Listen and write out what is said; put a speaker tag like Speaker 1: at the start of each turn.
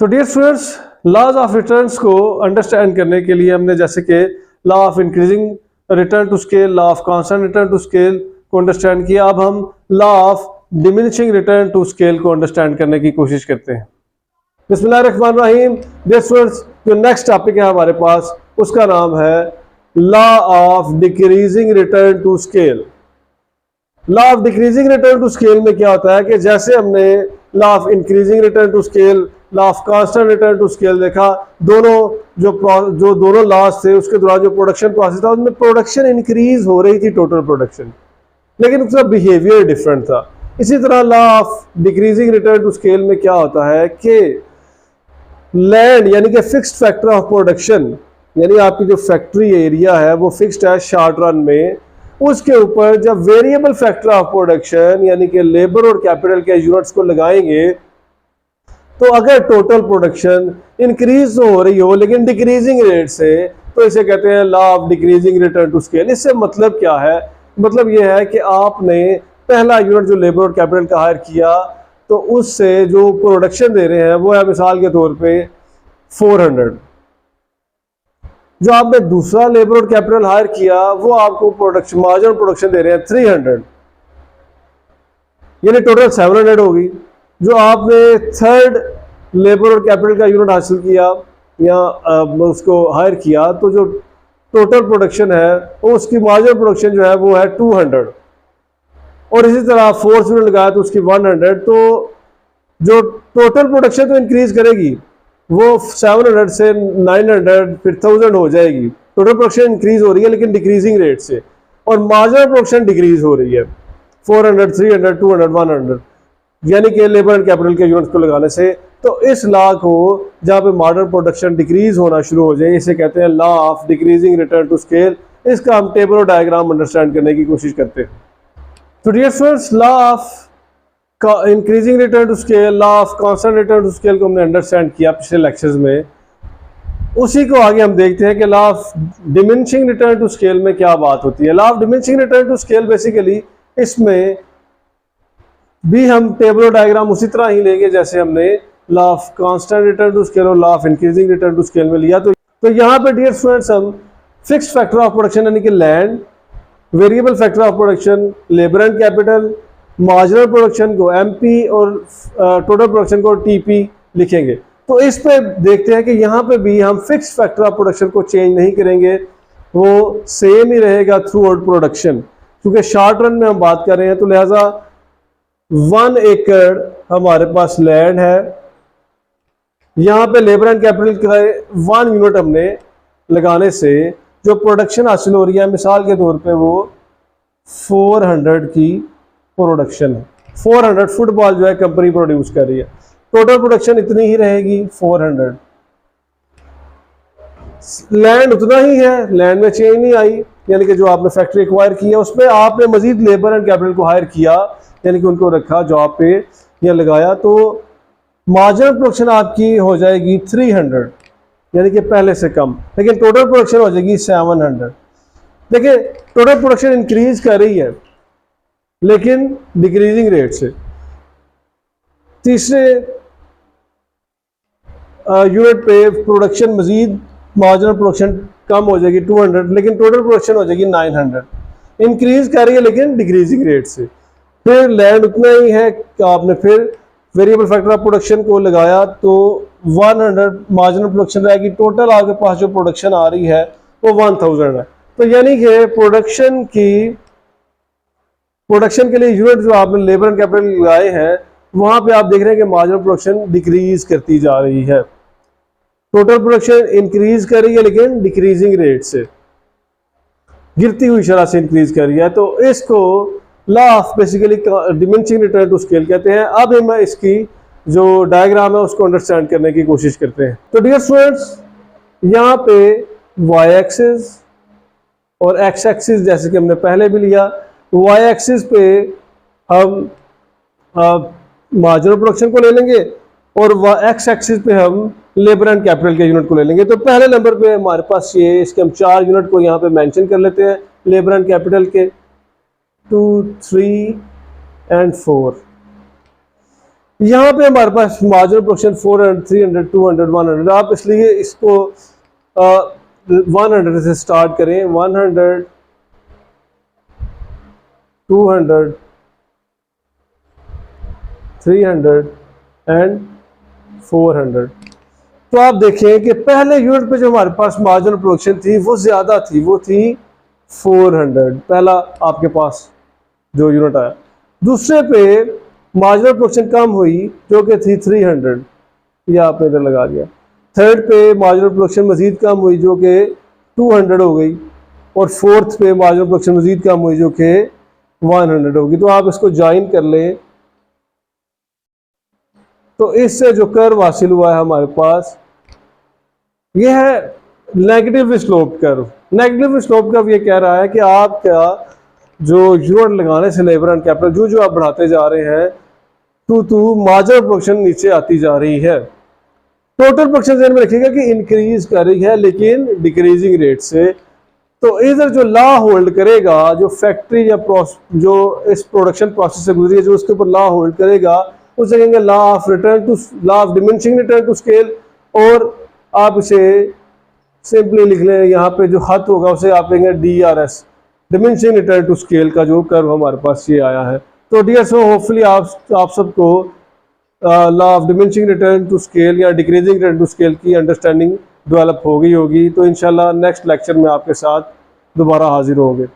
Speaker 1: तो dear students, laws of returns को understand करने के लिए हमने जैसे कि law of increasing return to scale, law of constant return to scale को अंडरस्टैंड किया। अब हम law of diminishing return to scale को अंडरस्टैंड करने की कोशिश करते हैं। बिस्मिल्लाहिर्रहमानिर्रहीम। डियर स्टूडेंट्स, जो नेक्स्ट टॉपिक है हमारे पास उसका नाम है law of decreasing return to scale. Law of decreasing return to scale में क्या होता है कि जैसे हमने law of increasing return to scale, law of constant return to scale देखा, दोनों दोनों लॉज थे उसके दौरान जो प्रोडक्शन प्रोसेस था उसमें प्रोडक्शन इंक्रीज हो रही थी, टोटल प्रोडक्शन, लेकिन उसका बिहेवियर डिफरेंट था। इसी तरह law of decreasing return to scale में क्या होता है कि लैंड यानी कि फिक्स्ड फैक्टर ऑफ प्रोडक्शन, यानी आपकी जो फैक्ट्री एरिया है वो फिक्स्ड है शॉर्ट रन में, उसके ऊपर जब वेरिएबल फैक्टर ऑफ प्रोडक्शन यानी कि लेबर और कैपिटल के यूनिट्स को लगाएंगे तो अगर टोटल प्रोडक्शन इंक्रीज तो हो रही हो लेकिन डिक्रीजिंग रेट से, तो इसे कहते हैं law of decreasing return to scale. इससे मतलब क्या है? मतलब यह है कि आपने पहला यूनिट जो लेबर और कैपिटल का हायर किया तो उससे जो प्रोडक्शन दे रहे हैं वो है मिसाल के तौर पे 400, जो आपने दूसरा लेबर और कैपिटल हायर किया वो आपको प्रोडक्शन मार्जिनल प्रोडक्शन दे रहे हैं 300, यानी टोटल 700 होगी। जो आपने थर्ड लेबर और कैपिटल का यूनिट हासिल किया या उसको हायर किया तो जो टोटल प्रोडक्शन है वो उसकी मार्जिनल प्रोडक्शन जो है वो है 200, और इसी तरह फोर्थ यूनिट लगाया तो उसकी 100, तो जो टोटल प्रोडक्शन तो इंक्रीज करेगी वो 700 से 900 फिर 1000 हो जाएगी। टोटल प्रोडक्शन इंक्रीज हो रही है लेकिन डिक्रीजिंग रेट से, और मार्जिनल प्रोडक्शन डिक्रीज हो रही है 400, 300, 200, 100, यानी कि लेबर एंड कैपिटल के यूनिट्स को लगाने से। तो इस लॉ को जहाँ पे मार्जिनल प्रोडक्शन डिक्रीज होना शुरू हो जाए इसे कहते हैं law of decreasing return to scale. इसका हम टेबल और डायग्राम अंडरस्टैंड करने की कोशिश करते हैं। तो dear students, law of increasing return to scale, law of constant return to scale को हमने अंडरस्टैंड किया पिछले लेक्चर्स में। उसी को आगे हम देखते हैं कि law of diminishing return to scale में क्या बात होती है। Law of diminishing return to scale basically इसमें भी हम टेबल और डायग्राम उसी तरह ही लेंगे जैसे हमने law of constant return to scale और law of increasing return to scale में लिया। तो यहाँ पे डियर स्टूडेंट्स हम फिक्स्ड फैक्टर ऑफ प्रोडक्शन यानी कि land, variable factor of production labour and capital, marginal production को एमपी और टोटल प्रोडक्शन को टीपी लिखेंगे। तो इस पे देखते हैं कि यहाँ पे भी हम फिक्स्ड फैक्टर ऑफ प्रोडक्शन को चेंज नहीं करेंगे, वो सेम ही रहेगा थ्रू आउट प्रोडक्शन, क्योंकि शॉर्ट रन में हम बात कर रहे हैं। तो लिहाजा 1 एकड़ हमारे पास लैंड है, यहाँ पे लेबर एंड कैपिटल का 1 यूनिट हमने लगाने से जो प्रोडक्शन हासिल हो रही है मिसाल के तौर पे वो 400 की प्रोडक्शन है। 400 फुटबॉल जो है कंपनी प्रोड्यूस कर रही है, टोटल प्रोडक्शन इतनी ही रहेगी 400। लैंड उतना ही है, लैंड में चेंज नहीं आई, यानी कि जो आपने फैक्ट्री एक्वायर की है उसमें आपने मजीद लेबर एंड कैपिटल को हायर किया, यानी कि उनको रखा जॉब पे या लगाया, तो मार्जिनल प्रोडक्शन आपकी हो जाएगी 300, यानी कि पहले से कम, लेकिन टोटल प्रोडक्शन हो जाएगी 700। देखिए टोटल प्रोडक्शन इंक्रीज कर रही है लेकिन डिक्रीजिंग रेट से। तीसरे यूनिट पे प्रोडक्शन मजीद मार्जिनल प्रोडक्शन कम हो जाएगी 200, लेकिन टोटल प्रोडक्शन हो जाएगी 900। इंक्रीज कर रही है लेकिन डिक्रीजिंग रेट से। फिर लैंड उतना ही है कि आपने फिर वेरिएबल फैक्टर ऑफ प्रोडक्शन को लगाया तो 100 मार्जिनल प्रोडक्शन रहेगी, टोटल आपके पास जो प्रोडक्शन आ रही है वो 1000 है। तो यानी कि प्रोडक्शन के लिए यूनिट जो आपने लेबर एंड कैपिटल लगाए हैं वहां पे आप देख रहे हैं कि मार्जिनल प्रोडक्शन डिक्रीज करती जा रही है, टोटल प्रोडक्शन इंक्रीज कर रही है लेकिन डिक्रीजिंग रेट से, गिरती हुई शरह से इंक्रीज कर रही है। तो इसको law of basically diminishing return to scale कहते हैं। अब हम इसकी जो डायग्राम है उसको अंडरस्टैंड करने की कोशिश करते हैं। तो डियर स्टूडेंट्स, यहाँ पे वाई एक्सिस और एक्स एक्सिस जैसे कि हमने पहले भी लिया, वाई एक्सिस पे हम मार्जिनल प्रोडक्शन को ले लेंगे और एक्स एक्सिस पे हम लेबर एंड कैपिटल के यूनिट को ले लेंगे। तो पहले नंबर पे हमारे पास ये, इसके हम 4 यूनिट को यहाँ पे मेंशन कर लेते हैं लेबर एंड कैपिटल के, 2, 3 एंड 4। यहाँ पे हमारे पास मार्जिनल प्रोडक्शन 400, 300, 200, 100, आप इसलिए इसको 100 से स्टार्ट करें, 100, 200, 300 एंड 400। तो आप देखें कि पहले यूनिट पे जो हमारे पास मार्जिनल प्रोडक्शन थी वो ज़्यादा थी, वो थी 400, पहला आपके पास जो यूनिट आया। दूसरे पे मार्जिनल प्रोडक्शन कम हुई जो कि थी 300, यह आपने इधर लगा दिया। थर्ड पे मार्जिनल प्रोडक्शन मज़ीद कम हुई जो कि 200 हो गई, और फोर्थ पे मार्जिनल प्रोडक्शन मज़ीद कम हुई जो कि 100 होगी। तो आप इसको ज्वाइन कर लें, तो इससे जो कर्व हासिल हुआ है हमारे पास, यह है negative slope curve. Negative slope curve ये कह रहा है कि आपका जो यूनिट लगाने से लेबर एंड कैपिटल जो आप बढ़ाते जा रहे हैं, टू मार्जिनल प्रोडक्शन नीचे आती जा रही है। टोटल प्रोडक्शन ध्यान में रखिएगा कि इंक्रीज कर रही है लेकिन डिक्रीजिंग रेट से। तो इधर जो लॉ होल्ड करेगा, जो फैक्ट्री या जो इस प्रोडक्शन प्रोसेस से गुजरी है, जो उसके ऊपर लॉ होल्ड करेगा, उसे कहेंगे law of diminishing return to scale. और आप इसे सिंपली लिख लें, यहाँ पे जो हद होगा उसे आप कहेंगे DRS, diminishing return to scale का जो कर्व हमारे पास ये आया है। तो डियर सो होपफुली आप सबको law of diminishing return to scale या डिक्रीजिंग रिटर्न टू स्केल की अंडरस्टैंडिंग डेवलप हो गई होगी। तो इंशाल्लाह नेक्स्ट लेक्चर में आपके साथ दोबारा हाजिर होंगे।